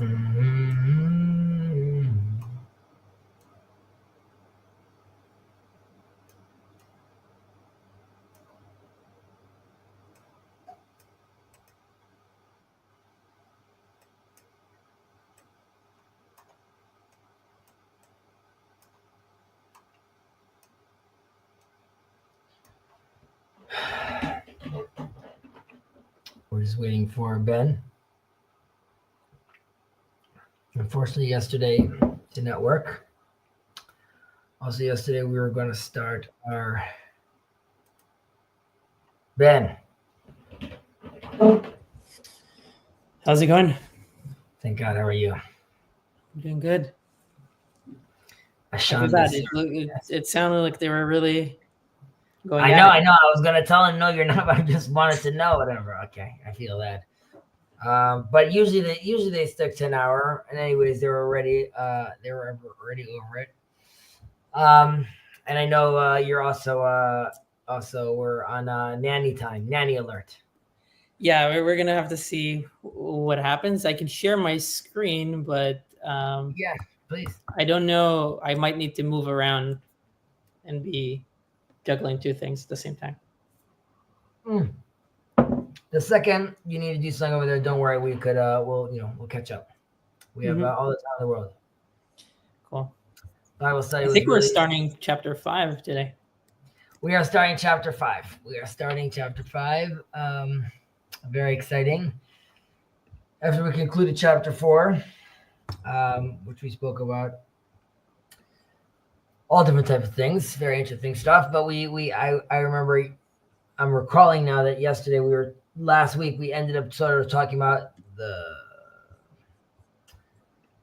We're just waiting for Ben. Unfortunately, yesterday did not work. Also, yesterday we were going to start our Ben. How's it going? Thank God. How are you? I'm doing good. It sounded like they were really going. I know. I was going to tell him, no, you're not. But I just wanted to know. Whatever. Okay, I feel that. But usually they stick to an hour. And anyways, they were already over it. And I know you're also we're on nanny time, nanny alert. Yeah, we're gonna have to see what happens. I can share my screen, but yeah, please. I don't know. I might need to move around and be juggling two things at the same time. The second you need to do something over there, don't worry. We could we'll catch up. We have all the time in the world. Cool. Bible study. I think we're starting chapter 5 today. We are starting chapter 5. Very exciting. After we concluded chapter 4, which we spoke about all different types of things, very interesting stuff. But I remember, I'm recalling now that last week we ended up sort of talking about the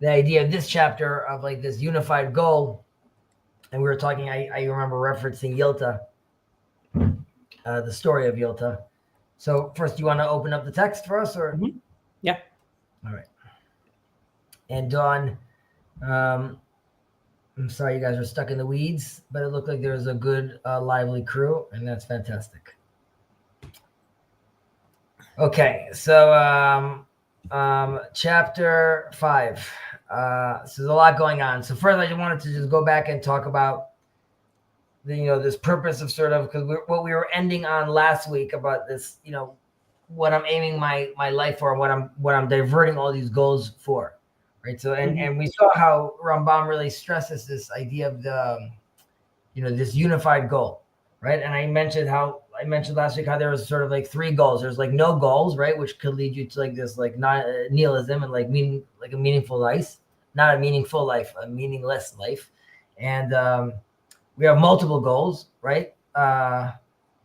idea of this chapter of like this unified goal. And we were talking, I remember referencing Yilta, the story of Yilta. So first, you want to open up the text for us, or? Mm-hmm. Yeah. All right. And Dawn, I'm sorry you guys are stuck in the weeds, but it looked like there was a good, lively crew, and that's fantastic. Okay, so chapter 5. So there's a lot going on. So first, I just wanted to just go back and talk about this purpose of sort of, because what we were ending on last week about this, what I'm aiming my life for, what I'm diverting all these goals for, right? So and we saw how Rambam really stresses this idea of the, this unified goal, right? And I mentioned last week how there was sort of like 3 goals. There's like no goals, right, which could lead you to like this like nihilism and like a meaningful life, not a meaningful life, a meaningless life, and we have multiple goals, right?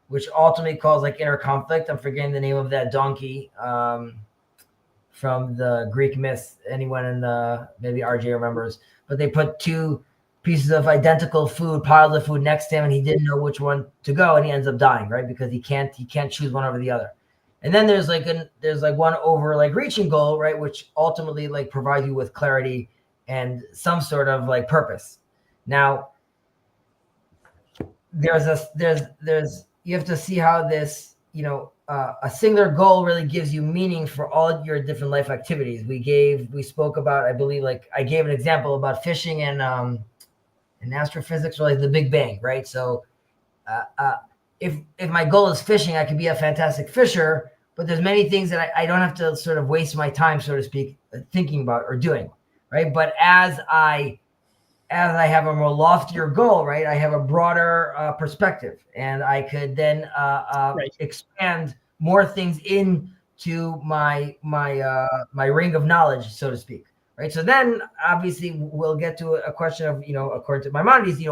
Which ultimately cause like inner conflict. I'm forgetting the name of that donkey from the Greek myth. Anyone in maybe RJ remembers, but they put 2 pieces of identical food, piles of food next to him, and he didn't know which one to go, and he ends up dying, right? Because he can't choose one over the other. And then there's one over like reaching goal, right? Which ultimately like provides you with clarity and some sort of like purpose. Now, there's you have to see how this, a singular goal really gives you meaning for all your different life activities. We spoke about, I believe, like I gave an example about fishing and astrophysics, or like the Big Bang, right? So if my goal is fishing, I could be a fantastic fisher, but there's many things that I don't have to sort of waste my time, so to speak, thinking about or doing, right? But as I have a more loftier goal, right, I have a broader perspective, and I could then expand more things into my ring of knowledge, so to speak, right? So then, obviously, we'll get to a question of, according to Maimonides,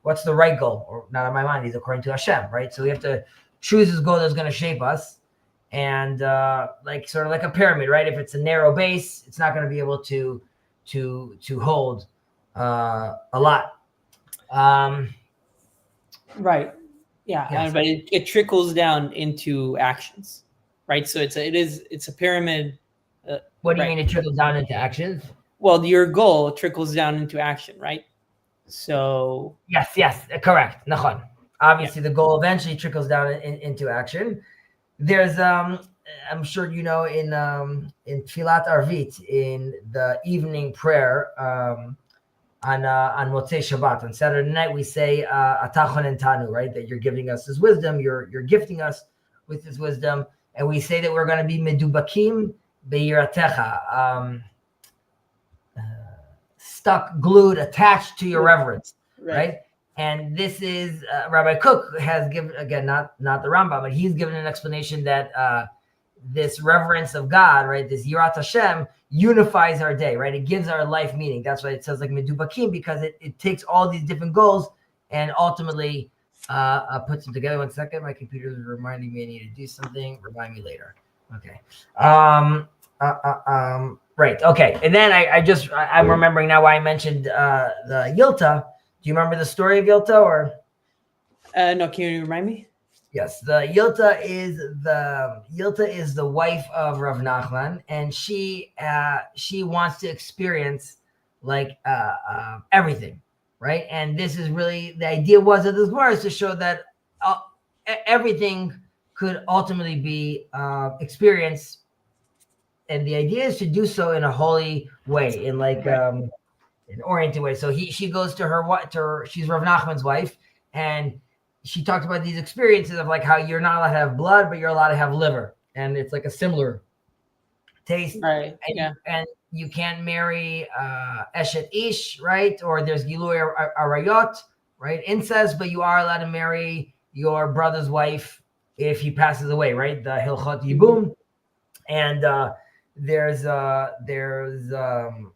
what's the right goal, or not Maimonides, according to Hashem, right? So we have to choose this goal that's going to shape us, and like sort of like a pyramid, right? If it's a narrow base, it's not going to be able to hold a lot. Right. Yeah. Yes. But it trickles down into actions, right? So it's a pyramid. What do you mean it trickles down into actions? Well, your goal trickles down into action, right? So yes, correct. Nachon. Obviously, the goal eventually trickles down into action. There's I'm sure you know in Tfilat Arvit, in the evening prayer on Motzei Shabbat, on Saturday night, we say Atachon and Tanu, right? That you're giving us this wisdom, you're gifting us with this wisdom, and we say that we're going to be medubakim be'yiratecha, stuck, glued, attached to your reverence, right? And this is Rabbi Kook has given, again, not the Rambam, but he's given an explanation that this reverence of God, right, this Yirat Hashem, unifies our day, right? It gives our life meaning. That's why it says like medubakim, because it takes all these different goals and ultimately puts them together. 1 second, my computer is reminding me I need to do something. Remind me later. Okay. Right. Okay. And then I'm remembering now why I mentioned the Yilta. Do you remember the story of Yilta or? No, can you remind me? Yes, the Yilta is the wife of Rav Nachman, and she wants to experience like everything, right? And this is really the idea was of this Gemara is to show that everything could ultimately be experienced, and the idea is to do so in a holy way, in like an oriented way. So she goes to her she's Rav Nachman's wife, and she talked about these experiences of like how you're not allowed to have blood, but you're allowed to have liver. And it's like a similar taste. Right. And you can't marry Eshet Ish, right? Or there's Gilui Arayot, right? Incest, but you are allowed to marry your brother's wife if he passes away, right? The Hilchot Yibum. And there's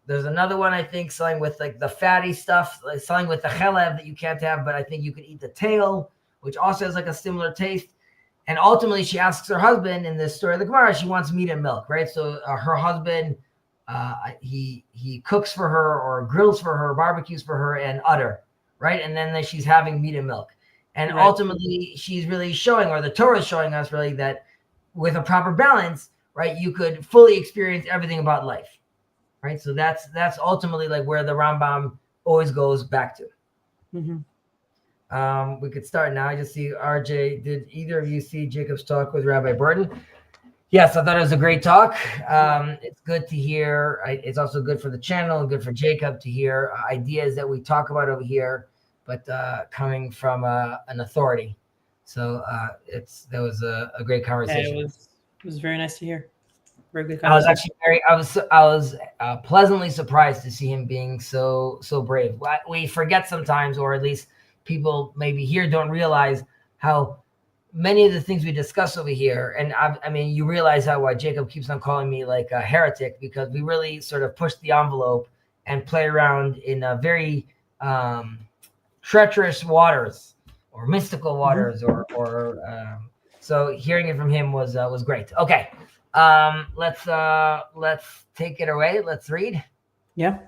another one, I think, selling with like the fatty stuff, like selling with the chelev that you can't have, but I think you could eat the tail, which also has like a similar taste. And ultimately she asks her husband in this story of the Gemara, she wants meat and milk, right? So her husband, he cooks for her or grills for her, barbecues for her and udder, right? And then she's having meat and milk. And ultimately she's really showing, or the Torah is showing us really, that with a proper balance, right, you could fully experience everything about life, right? So that's ultimately like where the Rambam always goes back to. Mm-hmm. We could start now. I just see RJ. Did either of you see Jacob's talk with Rabbi Burton? Yes, I thought it was a great talk. It's good to hear. It's also good for the channel and good for Jacob to hear ideas that we talk about over here, but coming from an authority. So that was a great conversation. Yeah, it was very nice to hear. Very good conversation. I was pleasantly surprised to see him being so brave. We forget sometimes, or at least people maybe here don't realize how many of the things we discuss over here. And I mean, you realize why Jacob keeps on calling me like a heretic, because we really sort of push the envelope and play around in a very treacherous waters or mystical waters, or so hearing it from him was great. Okay. Let's take it away. Let's read. Yeah.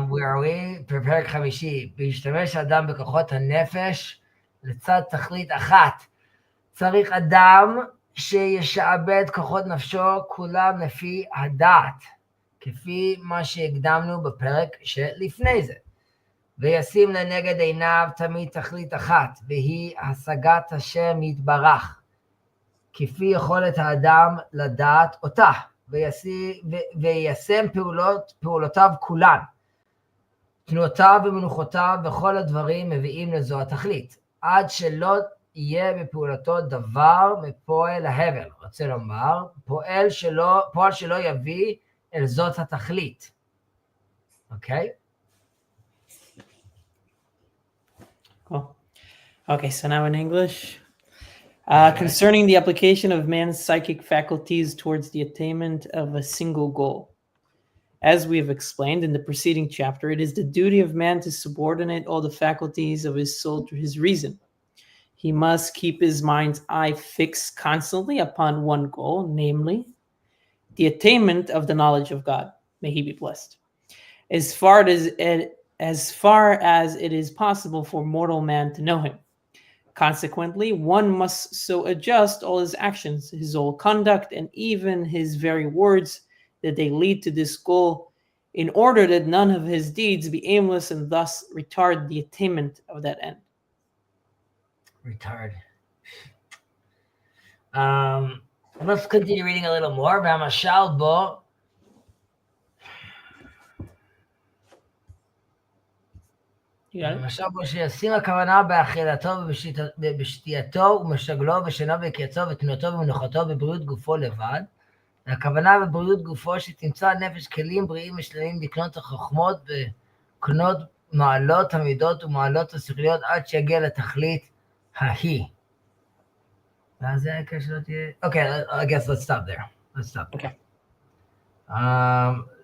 Where are we? פרק חמישי. בהשתמש אדם בכוחות הנפש לצד תכלית אחת. צריך אדם שישעבד כוחות נפשו כולם לפי הדעת, כפי מה שהקדמנו בפרק שלפני זה. וישים לנגד עיניו תמיד תכלית אחת, והיא השגת השם יתברך, כפי יכולת האדם לדעת אותה. ויישם פעולותיו כולן. תנועותיו ומנוחותיו וכל הדברים מביאים לזו התכלית, עד שלא יהיה בפעולתו דבר מפועל ההבל. רוצה לומר, פועל שלא יביא אל זאת התכלית. Okay? Cool. Okay, so now in English. Concerning the application of man's psychic faculties towards the attainment of a single goal. As we have explained in the preceding chapter, it is the duty of man to subordinate all the faculties of his soul to his reason. He must keep his mind's eye fixed constantly upon one goal, namely, the attainment of the knowledge of God. May he be blessed. As far as it is possible for mortal man to know him. Consequently, one must so adjust all his actions, his whole conduct, and even his very words, that they lead to this goal, in order that none of his deeds be aimless and thus retard the attainment of that end. Retard. Let's continue reading a little more. V'hamashal bo. המשל בו שישים הכוונה באכילתו ובשתייתו ומשגלו ושינו וקייצו ותנועתו ומנוחתו בבריאות גופו לבד. הכוונה בבריאות גופו שתמצא נפש כלים בריאים ושלמים לקנות החוכמות וקנות מעלות המידות ומעלות השכליות עד שיגיע לתכלית ההיא. ואז שלא תהיה... Okay, I guess let's stop there. Let's stop there. Okay.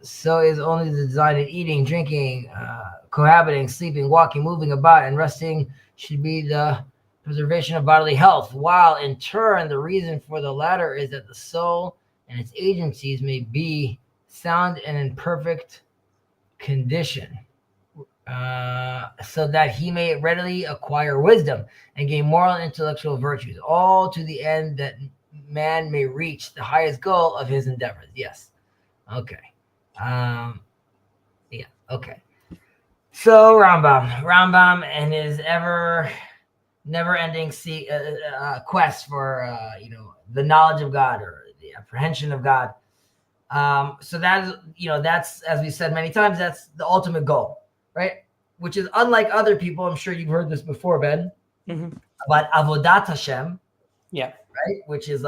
So is only the design of eating, drinking, cohabiting, sleeping, walking, moving about, and resting should be the preservation of bodily health, while in turn the reason for the latter is that the soul and its agencies may be sound and in perfect condition, so that he may readily acquire wisdom and gain moral and intellectual virtues, all to the end that man may reach the highest goal of his endeavors. Yes. Okay. Yeah. Okay. So Rambam and his never-ending quest for the knowledge of God or the apprehension of God. So that's, as we said many times, that's the ultimate goal, right? Which is unlike other people. I'm sure you've heard this before, Ben. Mm-hmm. About avodat Hashem. Yeah. Right. Which is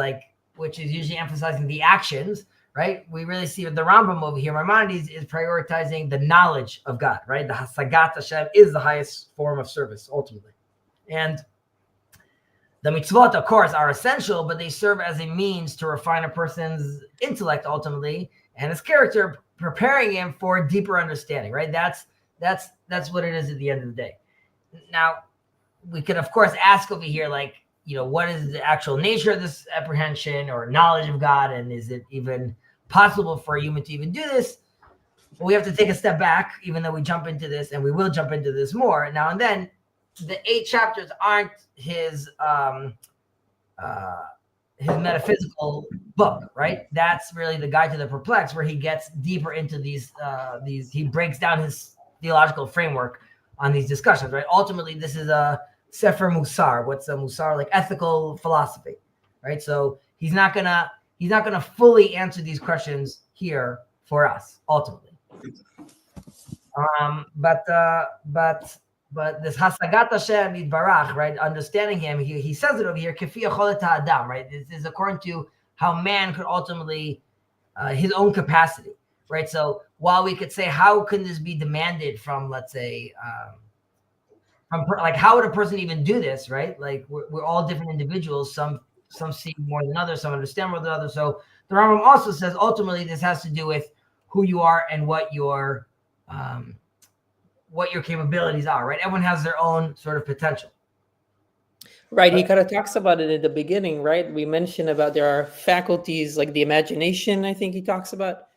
usually emphasizing the actions. Right, we really see with the Rambam over here, Maimonides is prioritizing the knowledge of God, right? The Hasagat Hashem is the highest form of service, ultimately. And the mitzvot, of course, are essential, but they serve as a means to refine a person's intellect, ultimately, and his character, preparing him for deeper understanding, right? That's what it is at the end of the day. Now, we could, of course, ask over here, like, what is the actual nature of this apprehension or knowledge of God? And is it even possible for a human to even do this? Well, we have to take a step back, even though we jump into this, and we will jump into this more now and then. The 8 chapters aren't his metaphysical book, right? That's really the Guide to the Perplexed, where he gets deeper into these, he breaks down his theological framework on these discussions, right? Ultimately, this is a Sefer Musar. What's a Musar? Like ethical philosophy, right? So he's not gonna fully answer these questions here for us, ultimately. But this Hasagat Hashem Yitbarach, right? Understanding him, he says it over here, Kefi Yocholet Ha'adam, right? This is according to how man could ultimately, his own capacity, right? So while we could say, how can this be demanded from, let's say, like, how would a person even do this, right? Like, we're all different individuals. Some see more than others, some understand more than others. So the Rambam also says, ultimately, this has to do with who you are and what your capabilities are, right? Everyone has their own sort of potential. Right. He kind of talks about it at the beginning, right? We mentioned about there are faculties like the imagination, I think he talks about,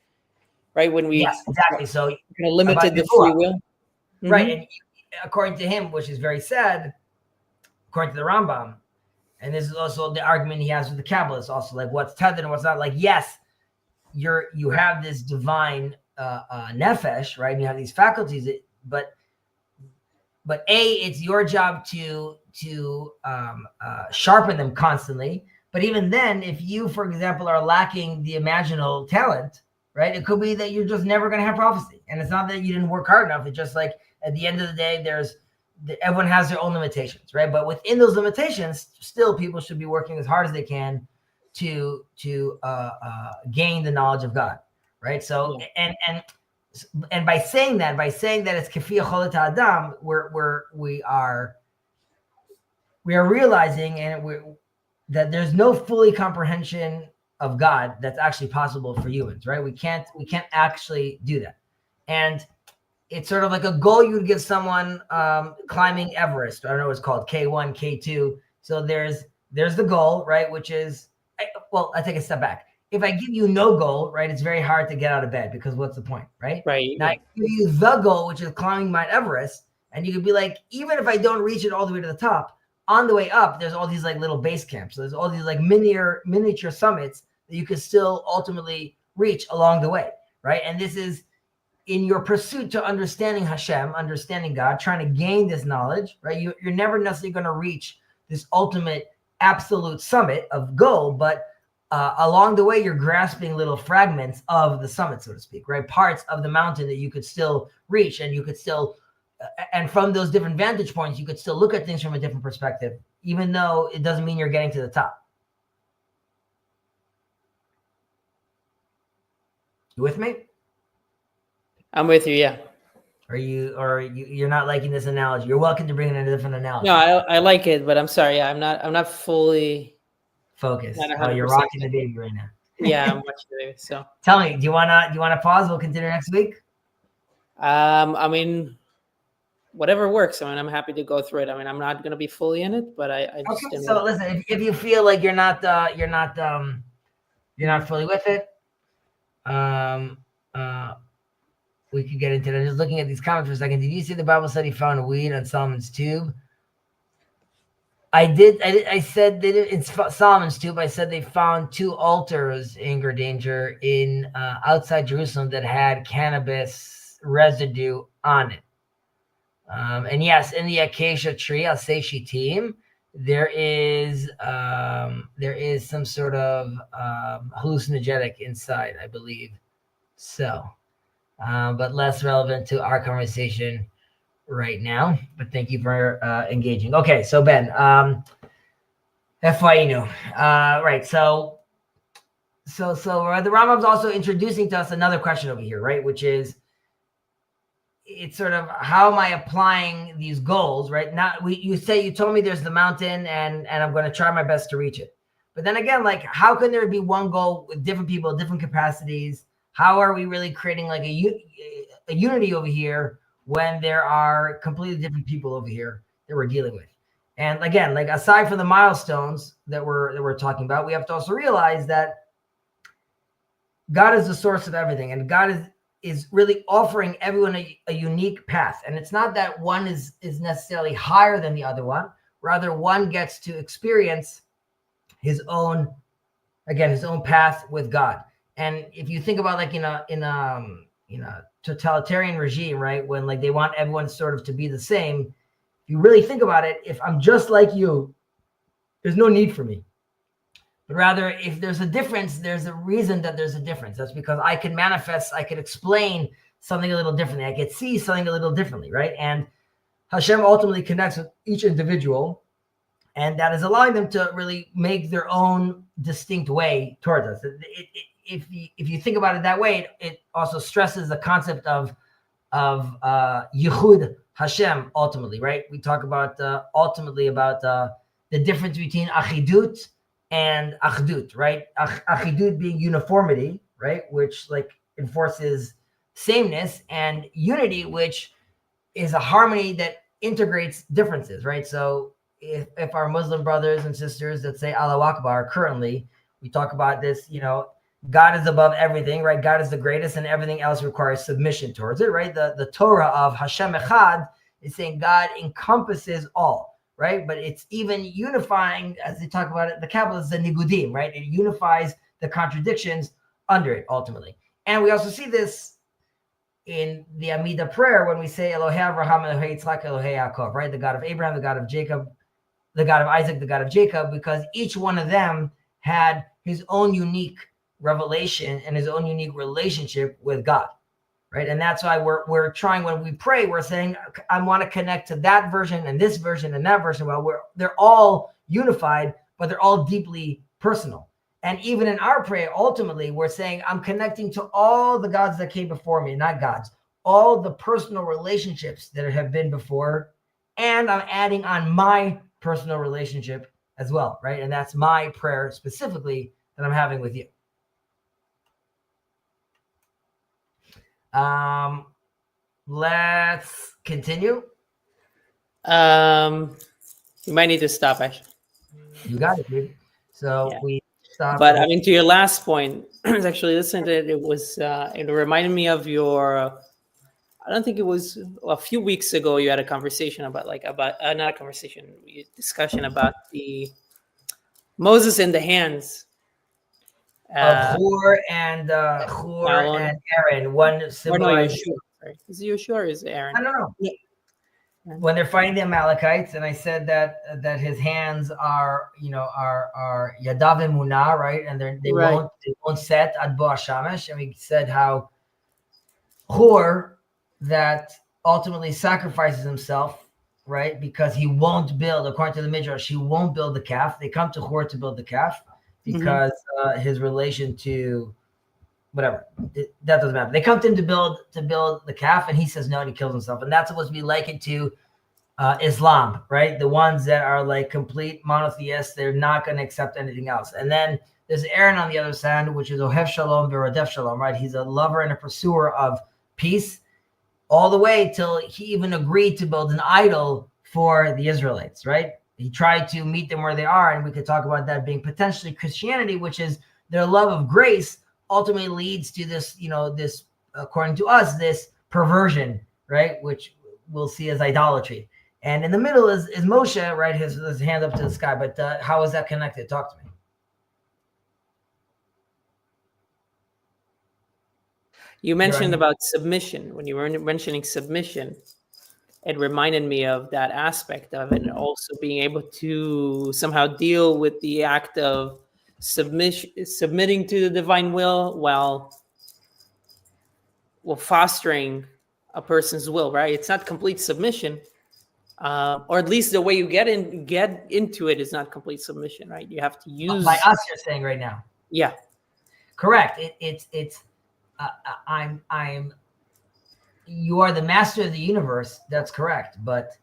right? When we yes, exactly. So kind of limited the free will. Mm-hmm. Right. And according to him, which is very sad, according to the Rambam, and this is also the argument he has with the Kabbalists, also like what's tethered and what's not. Like, yes, you have this divine nefesh, right? And you have these faculties, but it's your job to sharpen them constantly. But even then, if you, for example, are lacking the imaginal talent, right? It could be that you're just never going to have prophecy, and it's not that you didn't work hard enough. It's just like, at the end of the day, everyone has their own limitations, right? But within those limitations, still people should be working as hard as they can to gain the knowledge of God, right? So and by saying that it's Kefi Yocholet Ha'adam, we are realizing that there's no fully comprehension of God that's actually possible for humans, right? We can't actually do that, and it's sort of like a goal you would give someone climbing Everest. I don't know what it's called, K1, K2. So there's the goal, right? Which is, I take a step back. If I give you no goal, right, it's very hard to get out of bed because what's the point, right? Right. Now I give you the goal, which is climbing Mount Everest, and you could be like, even if I don't reach it all the way to the top, on the way up, there's all these like little base camps. So there's all these like miniature summits that you could still ultimately reach along the way, right? And this is in your pursuit to understanding Hashem, understanding God, trying to gain this knowledge, right? You're never necessarily going to reach this ultimate absolute summit of goal, but along the way, you're grasping little fragments of the summit, so to speak, right? Parts of the mountain that you could still reach, and you could still, and from those different vantage points, you could still look at things from a different perspective, even though it doesn't mean you're getting to the top. You with me? I'm with you. Yeah. You're not liking this analogy? You're welcome to bring in a different analogy. No, I like it, but I'm sorry. Yeah, I'm not fully focused. not Oh, you're rocking the baby right now. Yeah, I'm watching the baby. So tell me, do you wanna pause? We'll continue next week. I mean, whatever works. I mean, I'm happy to go through it. I mean, I'm not going to be fully in it, but I just okay. So listen, if you feel like you're not fully with it, we could get into it. Just looking at these comments for a second. Did you see the Bible study found weed on Solomon's tube? I did. I said that it's Solomon's tube. I said they found 2 altars in Danger in outside Jerusalem that had cannabis residue on it. And yes, in the acacia tree, I'll say shitim, there is some sort of hallucinogenic inside, I believe. So, but less relevant to our conversation right now. But thank you for engaging. Okay, so Ben, FYI, right? So the Rambam's also introducing to us another question over here, right? Which is, it's sort of, how am I applying these goals, right? You told me there's the mountain and I'm going to try my best to reach it. But then again, like, how can there be one goal with different people, different capacities? How are we really creating like a unity over here when there are completely different people over here that we're dealing with? And again, like, aside from the milestones that we're talking about, we have to also realize that God is the source of everything, and God is really offering everyone a unique path. And it's not that one is necessarily higher than the other one. Rather, one gets to experience his own path with God. And if you think about, like, in a totalitarian regime, right, when like they want everyone sort of to be the same, if you really think about it, if I'm just like you, there's no need for me. But rather, if there's a difference, there's a reason that there's a difference. That's because I can manifest, I can explain something a little differently. I can see something a little differently, right? And Hashem ultimately connects with each individual, and that is allowing them to really make their own distinct way towards us. If you think about it that way, it also stresses the concept of Yichud Hashem ultimately, right? We talk about ultimately about the difference between Achidut and Achdut, right? Achidut being uniformity, right, which like enforces sameness, and unity, which is a harmony that integrates differences, right? So if our Muslim brothers and sisters that say Allahu Akbar currently, we talk about this, God is above everything, right? God is the greatest, and everything else requires submission towards it, right? The Torah of Hashem Echad is saying God encompasses all, right? But it's even unifying, as they talk about it, the Kabbalah is the nigudim, right? It unifies the contradictions under it ultimately. And we also see this in the Amidah prayer when we say Elohei Avraham, Elohei Yitzchak, Elohei Yaakov, right? The God of Abraham, the God of Jacob, the God of Isaac, the God of Jacob, because each one of them had his own unique revelation and his own unique relationship with God, right? And that's why we're trying, when we pray, we're saying, I want to connect to that version and this version and that version. Well, they're all unified, but they're all deeply personal. And even in our prayer, ultimately, we're saying, I'm connecting to all the gods that came before me, not gods, all the personal relationships that have been before, and I'm adding on my personal relationship as well, right? And that's my prayer specifically that I'm having with you. Let's continue. You might need to stop, actually. You got it, dude. So yeah. We stopped. But I mean, to your last point, I was actually listening to it. It was it reminded me of your. I don't think it was a few weeks ago. You had a conversation about not a conversation, discussion about the Moses in the hands. Of Hur and Aaron, one symbolized. Yeshua. Sorry. Is it Yeshua or is it Aaron? I don't know. when they're fighting the Amalekites, and I said that his hands are yadav emunah, right, and they won't set ad bo hashamesh, and we said how Hur that ultimately sacrifices himself, right, because he won't build, according to the midrash, he won't build the calf. They come to Hur to build the calf because his relation to whatever, that doesn't matter. They come to him to build the calf, and he says no, and he kills himself. And that's supposed to be likened to Islam, right? The ones that are like complete monotheists, they're not going to accept anything else. And then there's Aaron on the other side, which is Ohev Shalom v'Rodef Shalom, right? He's a lover and a pursuer of peace, all the way till he even agreed to build an idol for the Israelites, right? He tried to meet them where they are, and we could talk about that being potentially Christianity, which is their love of grace ultimately leads to this, this, according to us, this perversion, right? Which we'll see as idolatry. And in the middle is Moshe, right? His hand up to the sky. But how is that connected? Talk to me. You mentioned about submission. When you were mentioning submission, it reminded me of that aspect of it, and also being able to somehow deal with the act of submitting to the divine will while fostering a person's will, right? It's not complete submission, or at least the way you get into it is not complete submission, right? You have to use by us. You're saying right now, yeah, correct. You are the master of the universe. That's correct. But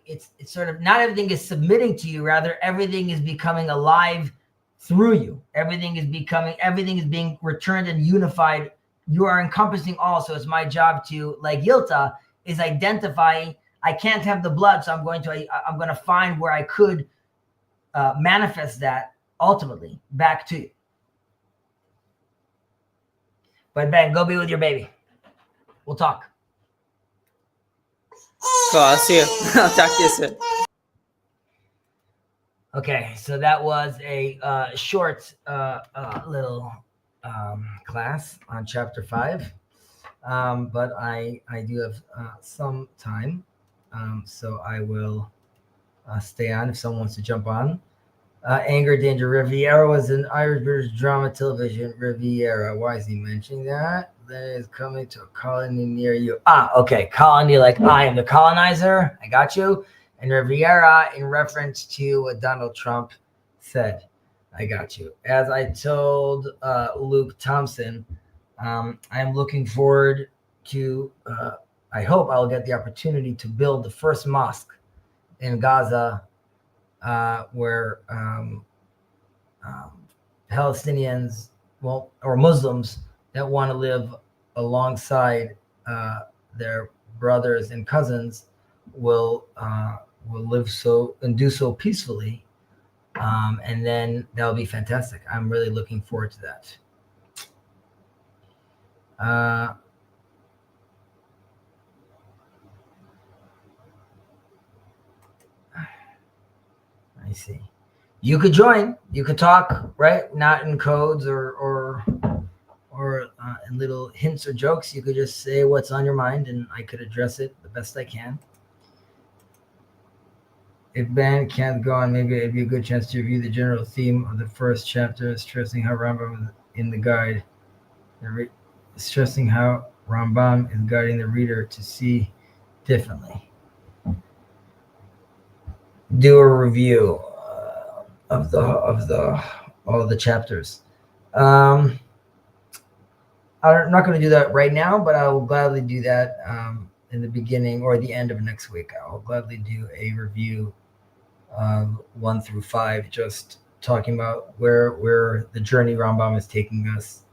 it's sort of not everything is submitting to you. Rather, everything is becoming alive through you. Everything is being returned and unified. You are encompassing all. So it's my job to, like Yilta, is identify. I can't have the blood, so I'm going to find where I could manifest that ultimately back to you. But Ben, go be with your baby. We'll talk. Cool. I'll see you. I'll talk to you soon. Okay, so that was a short little class on chapter 5. But I do have some time, so I will stay on if someone wants to jump on. Anger, Danger. Riviera was an Irish British drama television. Riviera. Why is he mentioning that? That is coming to a colony near you. Okay. Colony, like I am the colonizer. I got you. And Riviera in reference to what Donald Trump said. I got you. As I told Luke Thompson, I'm looking forward to, I hope I'll get the opportunity to build the first mosque in Gaza, where Palestinians, or Muslims that want to live alongside their brothers and cousins will live so and do so peacefully, and then that'll be fantastic. I'm really looking forward to that. I see. You could join. You could talk, right? Not in codes or in little hints or jokes. You could just say what's on your mind, and I could address it the best I can. If Ben can't go on, maybe it'd be a good chance to review the general theme of the first chapter, stressing how Rambam in the guide, stressing how Rambam is guiding the reader to see differently. Do a review of all the chapters. I'm not going to do that right now, but I will gladly do that in the beginning or the end of next week. I will gladly do a review of 1 through 5, just talking about where the journey Rambam is taking us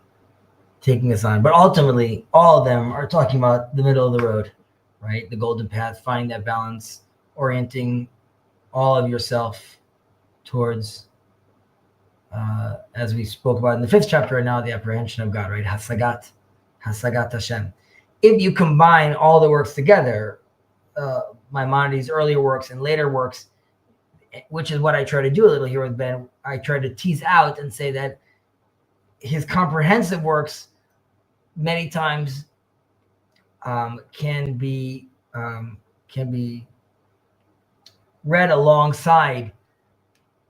on. But ultimately, all of them are talking about the middle of the road, right? The golden path, finding that balance, orienting all of yourself towards, as we spoke about in the 5th chapter right now, the apprehension of God, right? Hasagat Hashem. If you combine all the works together, Maimonides' earlier works and later works, which is what I try to do a little here with Ben, I try to tease out and say that his comprehensive works many times can be can be read alongside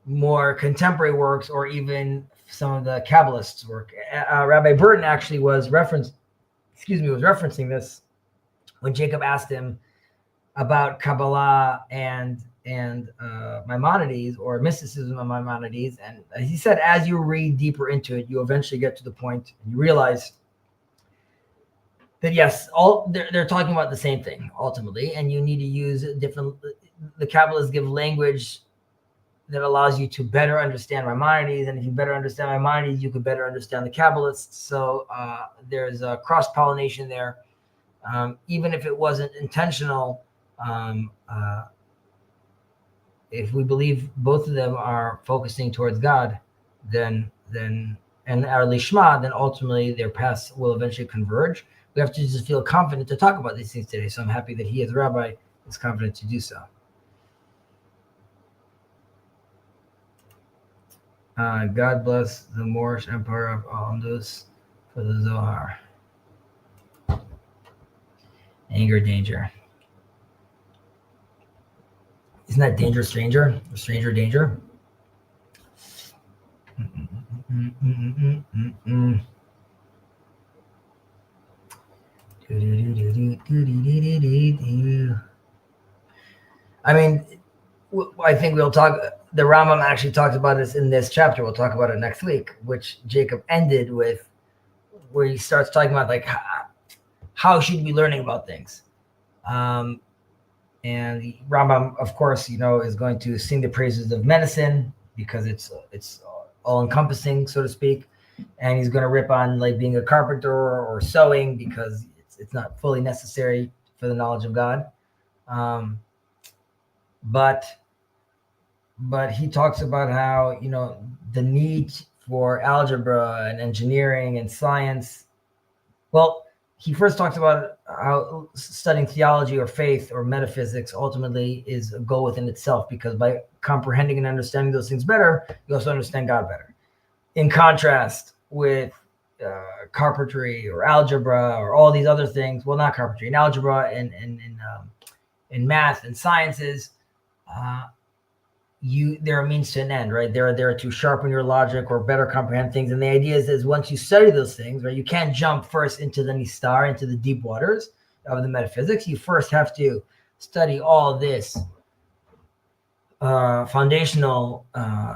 more contemporary works or even some of the Kabbalists' work. Rabbi Burton actually was referencing this when Jacob asked him about Kabbalah and Maimonides, or mysticism of Maimonides. And he said, as you read deeper into it, you eventually get to the point and you realize that yes, they're talking about the same thing ultimately, and you need to use different. The Kabbalists give language that allows you to better understand Maimonides, and if you better understand Maimonides, you could better understand the Kabbalists. So there's a cross-pollination there, even if it wasn't intentional. If we believe both of them are focusing towards God, then and our lishma, then ultimately their paths will eventually converge. We have to just feel confident to talk about these things today. So I'm happy that he, as a rabbi, is confident to do so. God bless the Moorish Empire of Al-Andalus for the Zohar. Anger, danger. Isn't that danger, stranger? Or stranger, danger? I mean, I think we'll talk. The Rambam actually talks about this in this chapter. We'll talk about it next week, which Jacob ended with, where he starts talking about like how should we be learning about things. And Rambam, of course, is going to sing the praises of medicine because it's all encompassing, so to speak. And he's going to rip on like being a carpenter or sewing because it's not fully necessary for the knowledge of God. But he talks about how, the need for algebra and engineering and science. Well, he first talks about how studying theology or faith or metaphysics ultimately is a goal within itself, because by comprehending and understanding those things better, you also understand God better. In contrast with carpentry or algebra or all these other things, well, not carpentry, in algebra and in math and sciences, they're a means to an end, right? They're there to sharpen your logic or better comprehend things. And the idea is once you study those things, right, you can't jump first into the nistar, into the deep waters of the metaphysics. You first have to study all this foundational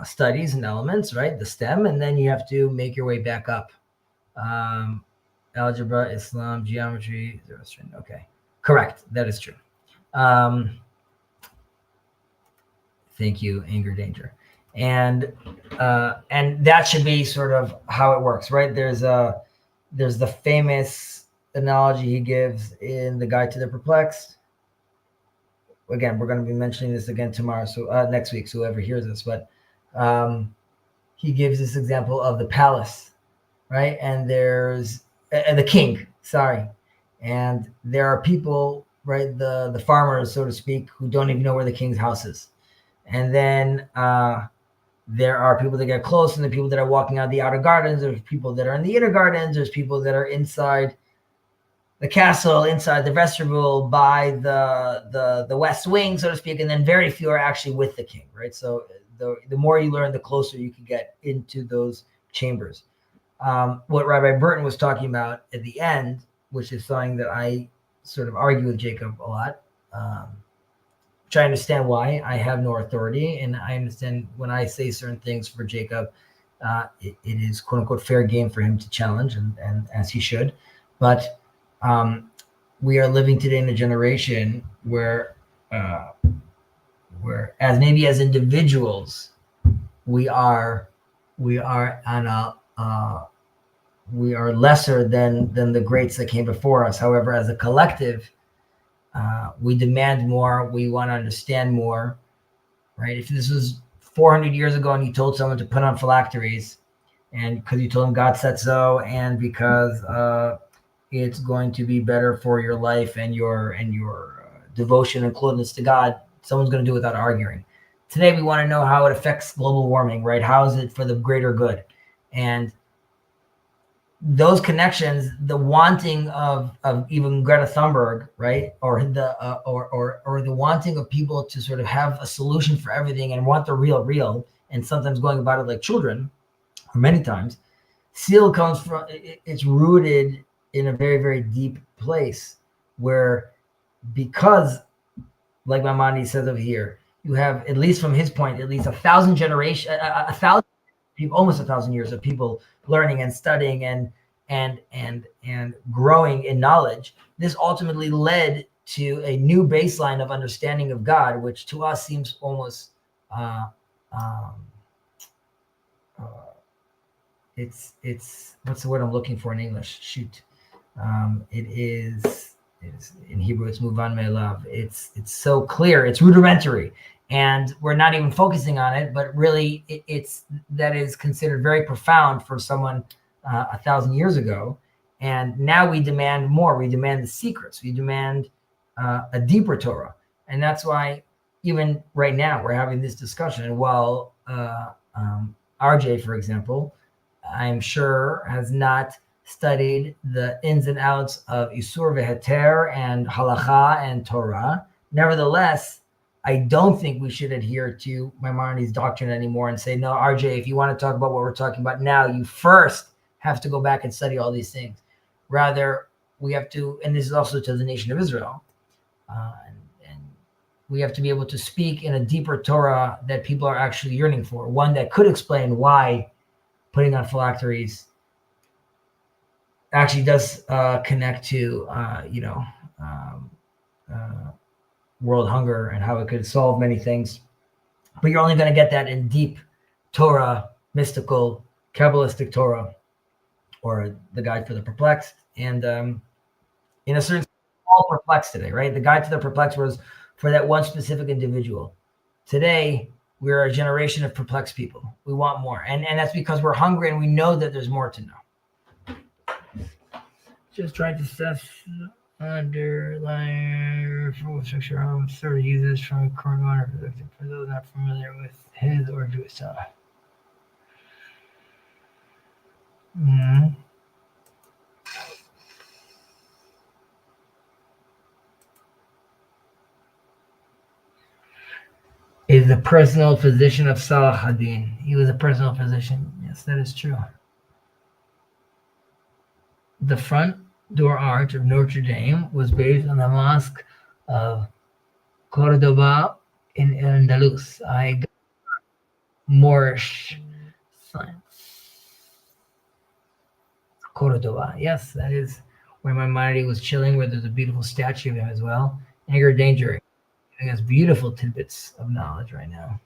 studies and elements, right? The stem, and then you have to make your way back up. Algebra, Islam, geometry, Zoroastrian. Okay, correct. That is true. Thank you, anger, danger, and that should be sort of how it works, right? There's the famous analogy he gives in the Guide to the Perplexed. Again, we're going to be mentioning this again tomorrow, so next week, so whoever hears this, but he gives this example of the palace, right? And there's the king, and there are people, right, the farmers, so to speak, who don't even know where the king's house is. And then there are people that get close, and the people that are walking out the outer gardens. There's people that are in the inner gardens. There's people that are inside the castle, inside the vestibule, by the west wing, so to speak. And then very few are actually with the king, right? So the more you learn, the closer you can get into those chambers. What Rabbi Burton was talking about at the end, which is something that I sort of argue with Jacob a lot, which I understand why. I have no authority, and I understand when I say certain things for Jacob, it is quote unquote fair game for him to challenge, and as he should. But we are living today in a generation where as maybe as individuals, we are lesser than the greats that came before us. However, as a collective, we demand more. We want to understand more, right? If this was 400 years ago and you told someone to put on phylacteries, and because you told them God said so, and because it's going to be better for your life and your devotion and closeness to God, someone's going to do it without arguing. Today, we want to know how it affects global warming, right? How is it for the greater good? And those connections, the wanting of even Greta Thunberg, right, or the or the wanting of people to sort of have a solution for everything and want the real, and sometimes going about it like children, or many times, still comes from, it's rooted in a very, very deep place where, because, like Maimonides says over here, you have, at least from his point, at least 1,000 generations, a thousand people, almost 1,000 years of people learning and studying and growing in knowledge. This ultimately led to a new baseline of understanding of God, which to us seems almost it's what's the word I'm looking for in English? Shoot. It is in Hebrew, it's muvan me'elav. It's so clear, it's rudimentary, and we're not even focusing on it, but really it's that is considered very profound for someone 1,000 years ago. And now we demand more. We demand the secrets. We demand a deeper Torah. And that's why even right now we're having this discussion. And while RJ, for example, I'm sure has not studied the ins and outs of Isur veHeter and Halacha and Torah. Nevertheless, I don't think we should adhere to Maimonides' doctrine anymore and say, no, RJ, if you want to talk about what we're talking about now, you first have to go back and study all these things. Rather, we have to, and this is also to the nation of Israel, and we have to be able to speak in a deeper Torah that people are actually yearning for, one that could explain why putting on phylacteries actually does connect to, world hunger and how it could solve many things. But you're only going to get that in deep Torah, mystical, Kabbalistic Torah, or the Guide for the Perplexed. And in a certain sense, all perplexed today, right? The Guide to the Perplexed was for that one specific individual. Today, we're a generation of perplexed people. We want more. And that's because we're hungry and we know that there's more to know. Just trying to assess underlying structure how sort of uses from current water perspective for those not familiar with his or Jewish style. Is the personal physician of Salah ad-Din. He was a personal physician. Yes, that is true. The front door arch of Notre Dame was based on the mosque of Cordoba in Andalus. I got Moorish science. Cordoba. Yes, that is where Maimonides was chilling, where there's a beautiful statue of him as well. Anger, danger. He has beautiful tidbits of knowledge right now.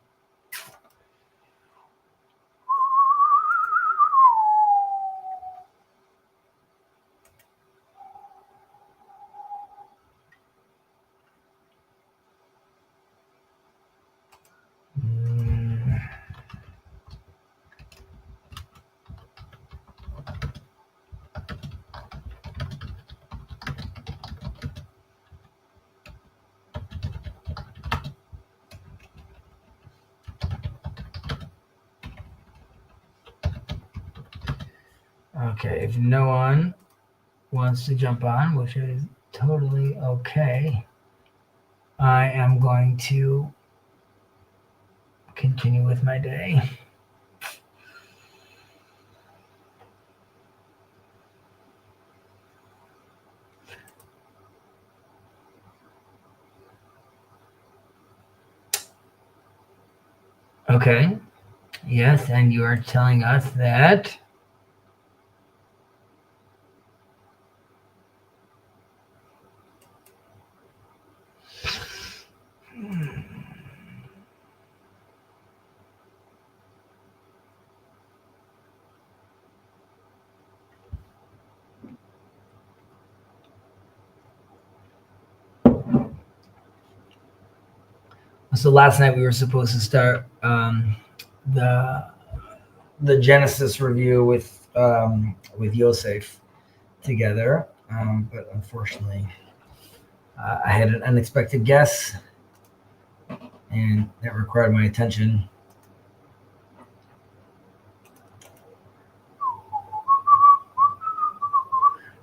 Okay, if no one wants to jump on, which is totally okay, I am going to continue with my day. Okay, yes, and you are telling us that so last night we were supposed to start the Genesis review with Yosef together, but unfortunately I had an unexpected guest, and that required my attention.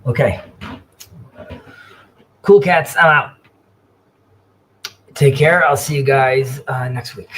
Okay. Cool cats. I'm out. Take care. I'll see you guys next week.